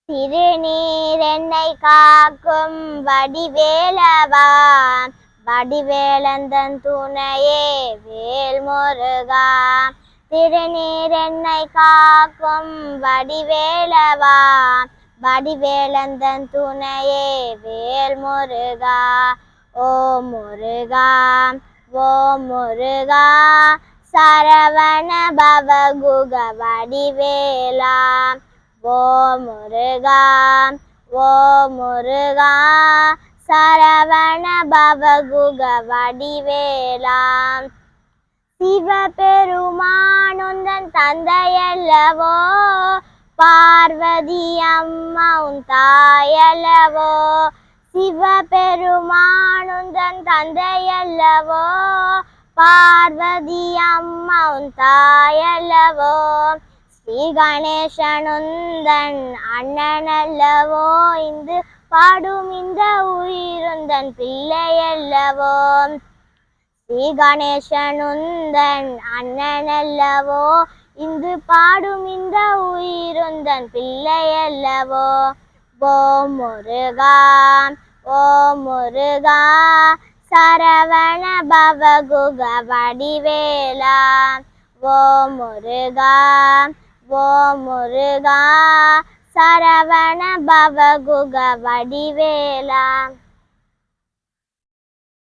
திருநீரென்னை காக்கும் வடிவேலவா, வடிவேலந்தன் துணையே வேல் முருகா. திருநீரென்னை காக்கும் வடிவேலவா, வடிவேலந்தன் துணையே வேல் முருகா. ஓ முருகா, ஓ முருகா, சரவண பவகுக வடிவேலா. ஓ முருகா, ஓ முருகா, சரவண பவகுக வடிவேலா. சிவபெருமானுந்தன் தந்தையல்லவோ, பார்வதி அம்மா உன் தாயல்லவோ. சிவபெருமானுந்தன் தந்தையல்லவோ, பார்வதி அம்மா உன் தாயல்லவோ. ஸ்ரீ கணேசனுந்தன் அண்ணனல்லவோ, இந்து பாடும் இந்த உயிருந்தன் பிள்ளையல்லவோ. ஸ்ரீ கணேசனுந்தன் அண்ணனல்லவோ, இந்து பாடும் இந்த உயிருந்தன் பிள்ளையல்லவோ. ஓ முருகா, ஓ முருகா, சரவண பவகுக வடிவேலா. ஓ முருகா, ஓ முருகா, சரவண பவகுக வடிவேலா.